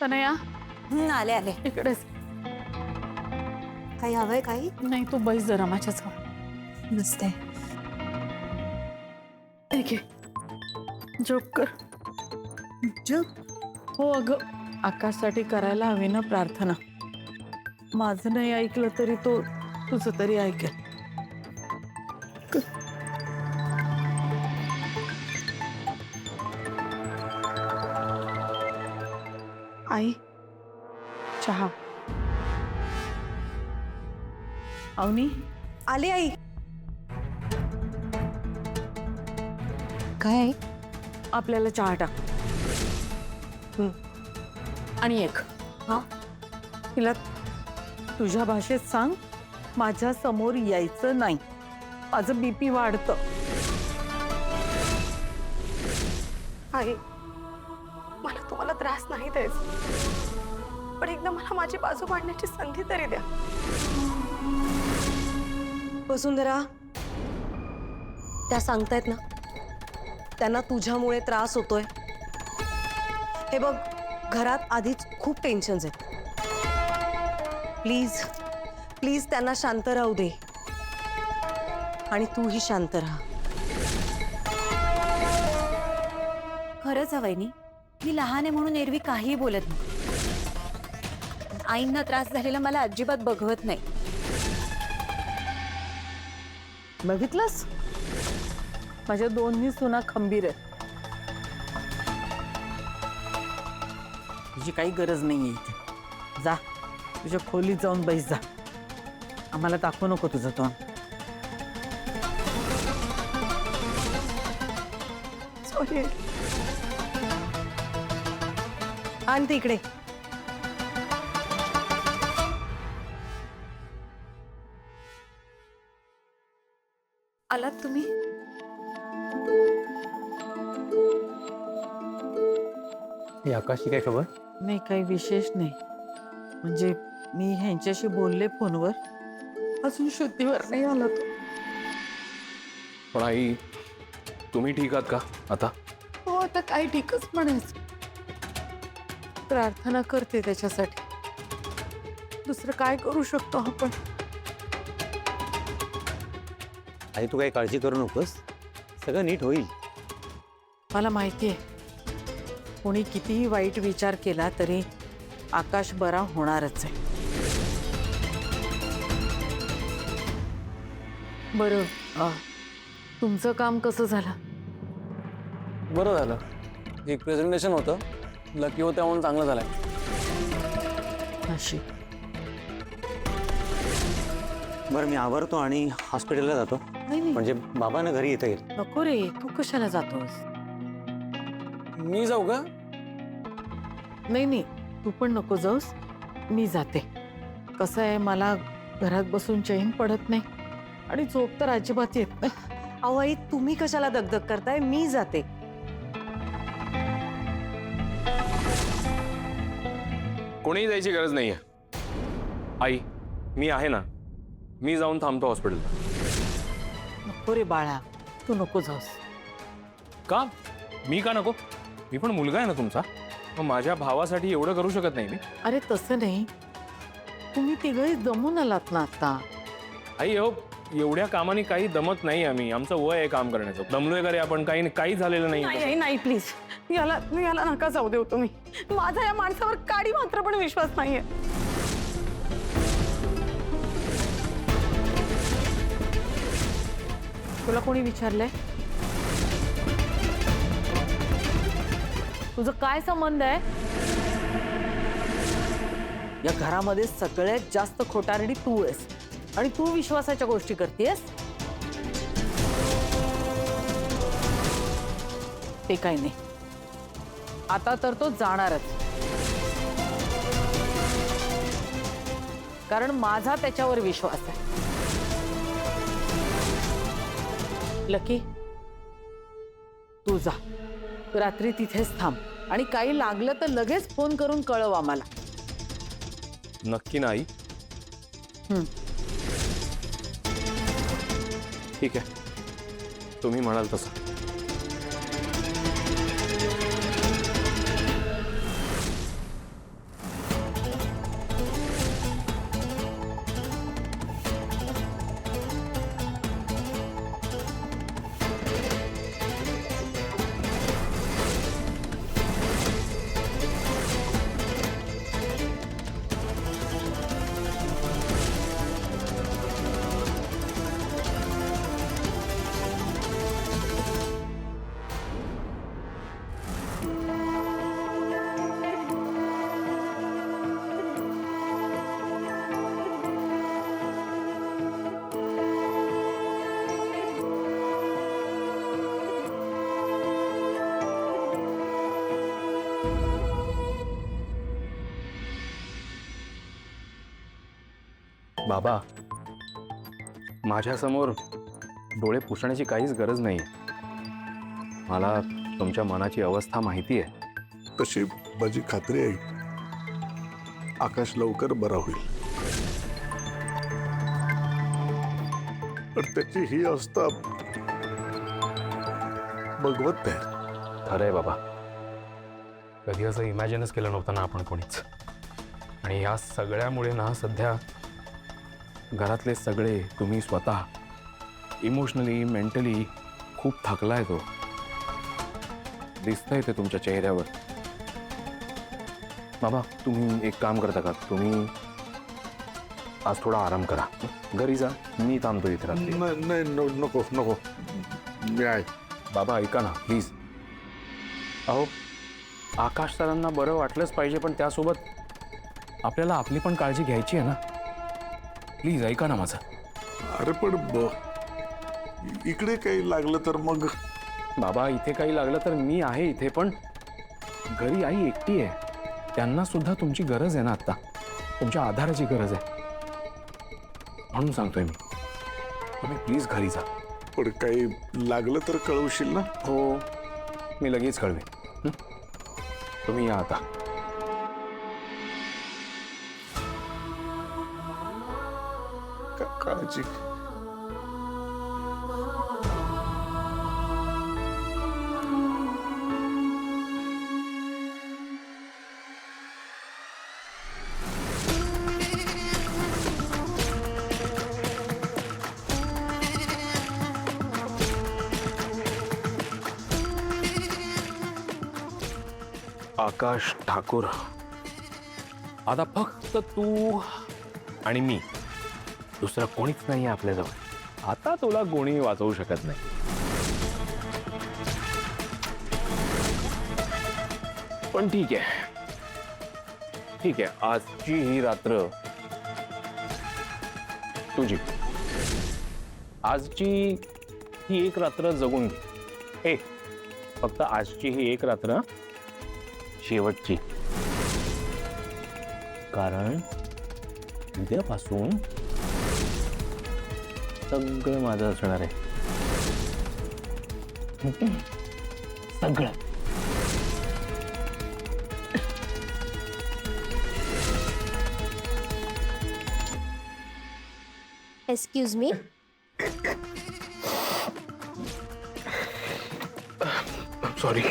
तनया आले आले. इकडेच. काही हवंय काही? नाही तू बैस जरा माझ्या जवळ. नसते. ठीक आहे. जॉब कर. जप? हो अगं, आकाशसाठी करायला हवी ना प्रार्थना. माझं नाही ऐकलं तरी तो तुझं तरी ऐकेल. आई चहा. अवनी आले आई. काय? आपल्याला चहा टाक. आणि एक हा? तिला तुझ्या भाषेत सांग, माझ्या समोर यायचं नाही. माझं बीपी वाढतं. आई, मला तुम्हाला त्रास नाही द्यायचा, पण एकदा मला माझी बाजू मांडण्याची संधी तरी द्या. वसुंधरा, त्या सांगतायत ना, त्यांना तुझ्यामुळे त्रास होतोय. हे बघ, घरात आधीच खूप टेन्शन्स आहेत. प्लीज प्लीज त्यांना शांत राहू दे. आणि तूही शांत राहा. खरंच हवंय नी, मी लहान आहे म्हणून एरवी काहीही बोलत नाही. आईंना त्रास झालेला मला अजिबात बघवत नाही. बघितलंस, माझ्या दोन्ही सुना खंबीर आहेत. तुझी काही गरज नाहीये इथे. जा तुझ्या खोलीत जाऊन बैस जा. आम्हाला दाखवू नको तुझं तोंड. सॉरी. आण ते इकडे. आलात तुम्ही? ही आकाशची काय खबर? नाही काही विशेष नाही. म्हणजे मी ह्यांच्याशी बोलले फोनवर, अजून शुद्धीवर नाही आला तो. पण आई, तुम्ही ठीक आहात का आता? हो आता काय ठीकच म्हणायचं. प्रार्थना करते त्याच्यासाठी. दुसरं काय करू शकतो आपण? आई तू काही काळजी करू नकोस, सगळं नीट होईल. मला माहिती आहे, कोणी कितीही वाईट विचार केला तरी आकाश बरा होणारच आहे. बरं, तुमचं काम कसं झालं? बरं झालं. एक प्रेझेंटेशन होतं, लकी होत्या म्हणून चांगलं झालंय. नशीब. बरं मी आवरतो आणि हॉस्पिटलला जातो. नाही नाही म्हणजे बाबांना घरी येता येईल. नको रे, तू कशाला जातोस? मी जाऊ का? नाही नाही, तू पण नको जाऊस, मी जाते. कसं आहे, मला घरात बसून चैन पडत नाही आणि झोप तर अजिबात येत नाही. अहो आई, तुम्ही कशाला दगदग करताय? मी जाते. कोणीही जायची गरज नाहीये. आई मी आहे ना, मी जाऊन थांबतो हॉस्पिटलला. नको रे बाळा, तू नको जाऊस. का? मी का नको? मी पण मुलगा आहे ना तुमचा. मग माझ्या भावासाठी एवढं करू शकत नाही मी? अरे तसं नाही, तुम्ही तिघही जमून आलात ना आता. आई हो, एवढ्या कामाने काही दमत नाही आम्ही. आमचं वय आहे काम करण्याचं. दमलोय का रे आपण? काही झालेलं नाही नाही. आई, नाही प्लीज, याला नका जाऊ देऊ तुम्ही. माझा या माणसावर काडी मात्र पण विश्वास नाहीये. तुला कोणी विचारलंय? तुझं काय संबंध आहे? या घरामध्ये सगळ्यात जास्त खोटारडी तू आहेस आणि तू विश्वासाच्या गोष्टी करतेस. ते काही नाही, आता तर तो जाणारच. कारण माझा त्याच्यावर विश्वास आहे. लकी, तू जा, रात्री तिथेच थांब आणि काही लागलं तर लगेच फोन करून कळव आम्हाला. नक्की नाही. ठीक आहे, तुम्ही म्हणाल तसं. बाबा, माझ्यासमोर डोळे पुसण्याची काहीच गरज नाही. मला तुमच्या मनाची अवस्था माहिती आहे. तशी माझी खात्री आहे आकाश लवकर बरा होईल. पण त्याची ही अवस्था बघवत नाही. खरं आहे बाबा, कधी असं इमॅजिनच केलं नव्हतं ना आपण कोणीच. आणि या सगळ्यामुळे ना सध्या घरातले सगळे, तुम्ही स्वतः इमोशनली मेंटली खूप थकलाय. तो दिसतंय ते तुमच्या चेहऱ्यावर. बाबा, तुम्ही एक काम करता का? तुम्ही आज थोडा आराम करा, घरी जा. मी थांबतो इथे रात्री. नाही नको नको, मी आहे. बाबा ऐका ना प्लीज. अहो, आकाश सरांना बरं वाटलंच पाहिजे, पण त्यासोबत आपल्याला आपली पण काळजी घ्यायची आहे ना. प्लीज ऐका ना माझं. अरे पण इकडे काही लागलं तर मग? बाबा, इथे काही लागलं तर मी आहे इथे, पण घरी आई एकटी आहे. त्यांना सुद्धा तुमची गरज आहे ना आता. तुमच्या आधाराची गरज आहे, म्हणून सांगतोय मी. तुम्ही प्लीज घरी जा. पण काही लागलं तर कळवशील ना? हो, मी लगेच कळवेन. हं? तुम्ही या आता. काळजी. आकाश ठाकूर, आता फक्त तू आणि मी, दुसरं कोणीच नाही आहे आपल्याजवळ. आता तुला कोणी वाचवू शकत नाही. पण ठीक आहे, ठीक आहे. आजची ही रात्र तुझी. आजची ही एक रात्र जगून घे. हे फक्त आजची ही एक रात्र शेवटची. कारण उद्यापासून सगळं माझं असणार आहे. सगळं. Excuse me. सॉरी.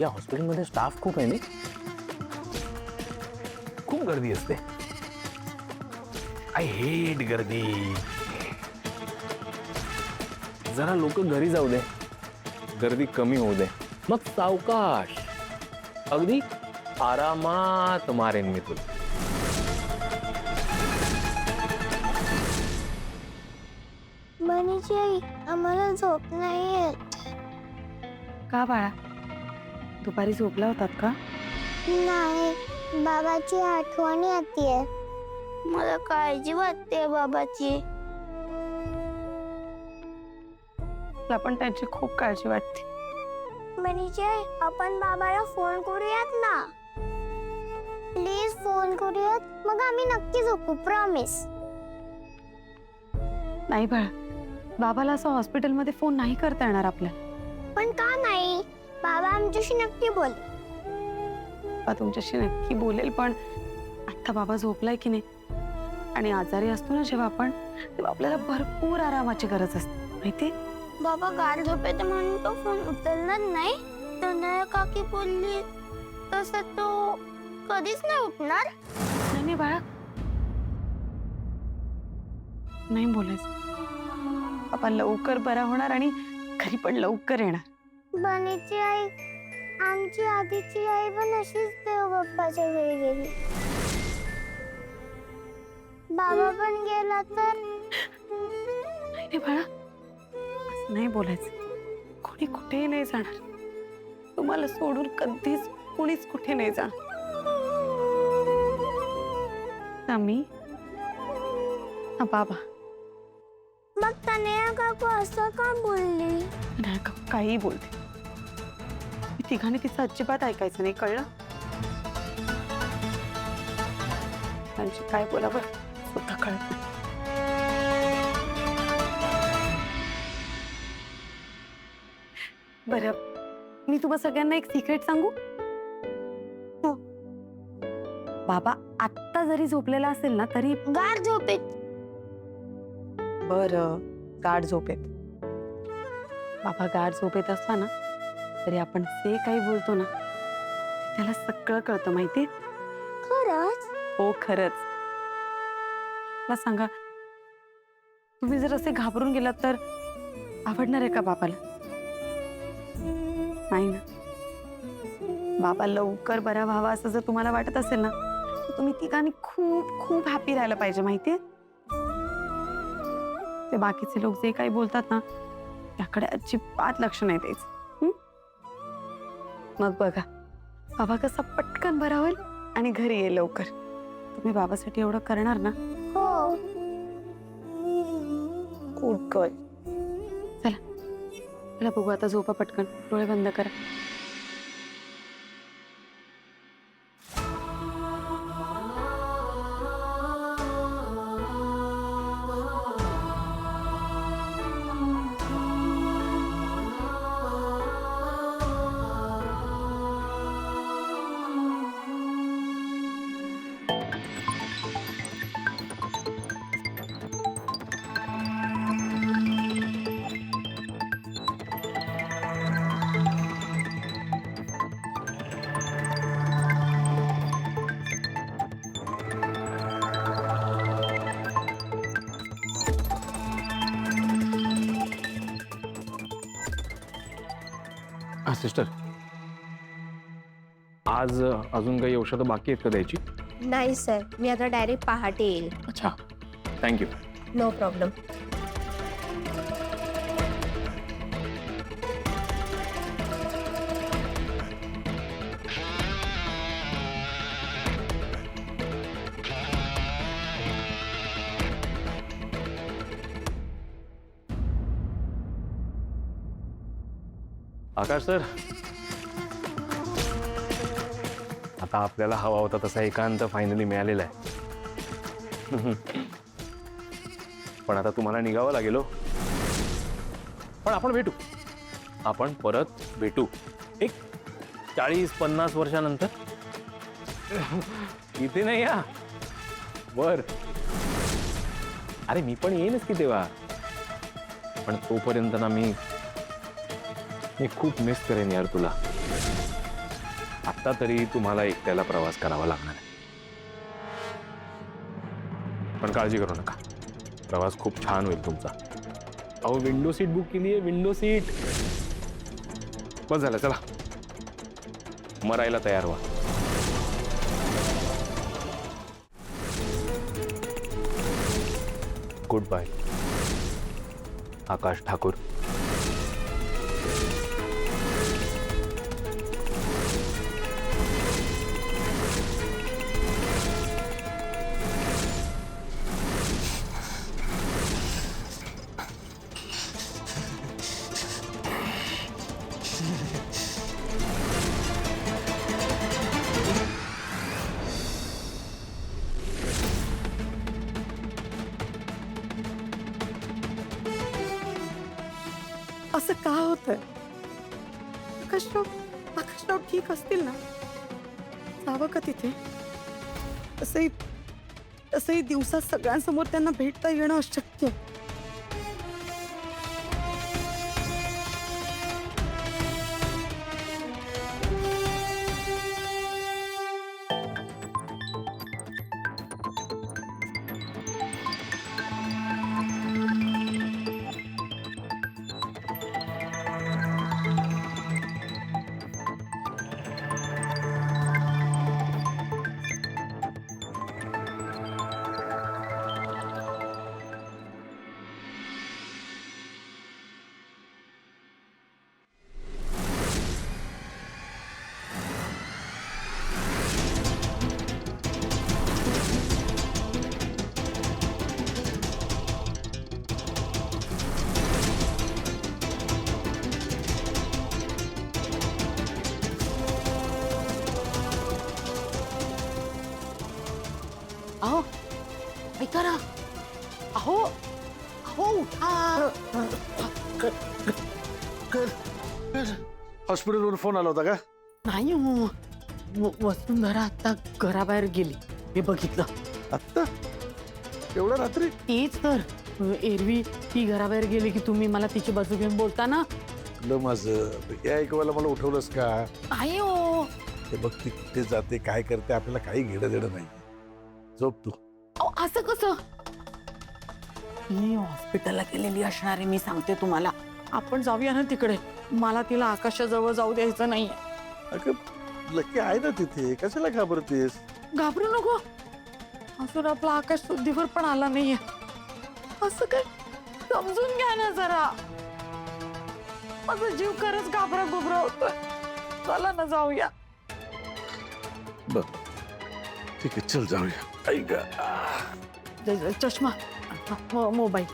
या हॉस्पिटलमध्ये स्टाफ खूप आहे ना, खूप गर्दी असते. आय हेट गर्दी. जरा लोक घरी जाऊ दे, गर्दी कमी होऊ दे, मग सावकाश अगदी आरामात मारेन मी तुला. मनीची आई, आम्हाला झोप नाही येत. का बाळा, दुपारी झोपला होतात का? नाही, बाबाची आठवण येते. मला काळजी वाटते बाबाची. मला पण त्यांची खूप काळजी वाटते. मनीची आई, आपण बाबाला फोन करूयात ना. प्लीज फोन करूयात, मग आम्ही नक्की झोपू. प्रॉमिस. नाही बाळा, बाबाला असं हॉस्पिटलमध्ये फोन नाही करता येणार आपल्याला. पण का नाही? बाबा आमच्याशी नक्की बोल. बाबा तुमच्याशी नक्की बोलेल, पण आता बाबा झोपलाय की नाही, आणि आजारी असतो ना जेव्हा आपण, तेव्हा आपल्याला भरपूर आरामाची गरज असते, माहिती? बाबा गार झोपेत म्हणून तो फोन उचलणार नाही. तनया काकी बोलली तसं तो कधीच नाही उठणार. नाही नाही बाळा, नाही बोलायचं. बाबा लवकर बरा होणार आणि घरी पण लवकर येणार. बनीची आई, आमची आधीची आई पण अशीच देव बाप्पाच्या घरी गेली. बाबा पण गेला तर नाही बाळा, असं नाही बोलायचं. कोणी कुठेही नाही जाणार. तुम्हाला सोडून कधीच कोणीच कुठे नाही जाणार. आम्ही बाबा मग तनया काकू असं का बोलली? नाही का काही बोलते. मी तिघांनी तिचं अजिबात ऐकायचं नाही, कळलं? त्यांची काय बोलावं सुद्धा कळत नाही. बरं, मी तुम्हा सगळ्यांना एक सिक्रेट सांगू? हो. बाबा आत्ता जरी झोपलेला असेल ना तरी गार झोपेत. बरं, गाढ झोपेत. बाबा गाढ झोपेत असला ना तरी आपण जे काही बोलतो ना ते त्याला सगळं कळतं, माहितीये? खरंच? हो खरंच. मला सांगा, तुम्ही जर असे घाबरून गेलात तर आवडणार आहे का बाबाला? नाही ना. बाबा लवकर बरा व्हावा असं जर तुम्हाला वाटत असेल ना तर तुम्ही तिघांनी खूप खूप हॅपी राहायला पाहिजे, माहितीये? ते बाकीचे लोक जे काही बोलतात ना त्याकडे अजिबात लक्ष नाही द्यायचं. मग बघा बाबा कसा पटकन बरा होईल आणि घरी येईल लवकर. तुम्ही बाबासाठी एवढं करणार ना? हो. Good girl. चला चला बघू आता, झोपा पटकन, डोळे बंद करा. सिस्टर, आज अजून काही औषधं बाकी आहेत का द्यायची? नाही सर, मी आता डायरेक्ट पहाटे येईल. अच्छा, thank you. No problem. Akash sir, आता आपल्याला हवा होता तसा एकांत फायनली मिळालेला आहे. पण आता तुम्हाला निघावं लागेल हो. पण आपण भेटू, आपण परत भेटू एक 40-50 वर्षानंतर. इथे नाही या वर. अरे मी पण येईनच की तेव्हा. पण तोपर्यंत ना मी खूप मिस करेन यार तुला. आता तरी तुम्हाला एकट्याला प्रवास करावा लागणार आहे. पण काळजी करू नका, प्रवास खूप छान होईल तुमचा. अहो विंडो सीट बुक केली आहे, विंडो सीट. बस झालं, चला मरायला तयार व्हा. गुड बाय आकाश ठाकूर. असं का होतंय? आकाशराव ठीक असतील ना? जावं का तिथे? तसंही दिवसात सगळ्यांसमोर त्यांना भेटता येणं अशक्य. अहो ऐका ना, अहो अहो उठा. हॉस्पिटलवरून फोन आला होता का? नाही हो, वसुंधरा आता घराबाहेर गेली हे बघितलं. आत्ता एवढ्या रात्री? तीच तर एरवी ती घराबाहेर गेली की तुम्ही मला तिची बाजू घेऊन बोलता ना. ल माझं हे ऐकवायला मला उठवलंस का? नाही हो, ते बघ ती कुठे जाते काय करते आपल्याला काही घेणं देणं नाही. झोप तू. अहो, असं कसं? ती हॉस्पिटलला गेलेली असणार आहे, मी सांगते तुम्हाला. आपण जाऊया ना तिकडे. मला तिला आकाशाजवळ जाऊ द्यायचं नाहीये. अगं लकी आहे ना तिथे, कशाला घाबरतेस? घाबरू नको. अजून आपला आकाश शुद्धीवर पण आला नाहीये. असं काय समजून घ्या ना जरा. माझा जीव खरंच घाबरा घुबरा होतोय. चला ना जाऊया. बर ठीक आहे, चल जाऊया. ऐक चष्मा, मोबाईल.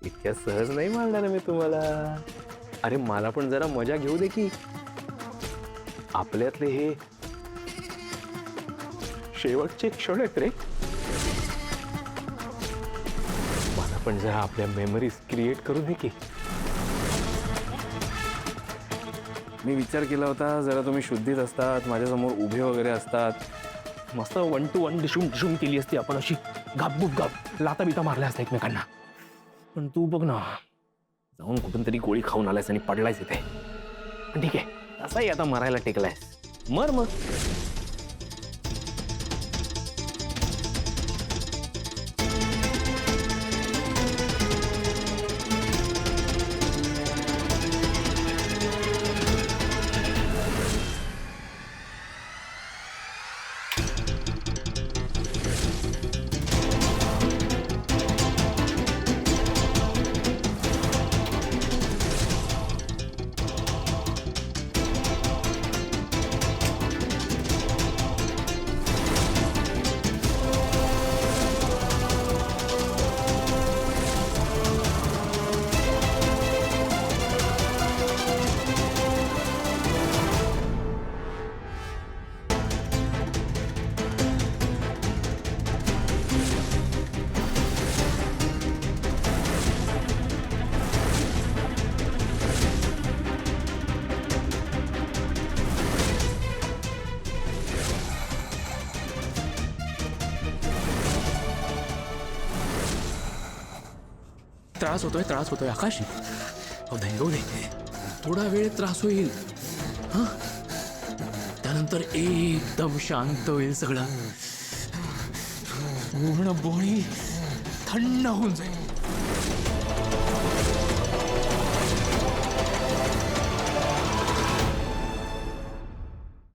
इतक्या सहज नाही मारणार मी तुम्हाला. अरे मला पण जरा मजा घेऊ दे की. आपल्यातले हे शेवटचे क्षण आहेत रे. मला पण जरा आपल्या मेमरीज क्रिएट करू दे की. मी विचार केला होता जरा तुम्ही शुद्धीत असतात, माझ्यासमोर उभे वगैरे असतात, मस्त 1 to 1 डिशूम डिशूम केली असती आपण, अशी गापगुप गाप लाता बिता मारल्या असत्या एकमेकांना. पण तू बघ ना, जाऊन कुठून तरी गोळी खाऊन आलायस आणि पडलायस इथे. पण ठीक आहे, असाही आता मरायला टेकलायस, मर मग. त्रास होतोय आकाश. धैर्य थोडा वेळ त्रास होईल, हा त्यानंतर एकदम शांत होईल सगळं. पूर्ण बॉडी थंड होऊन जाईल.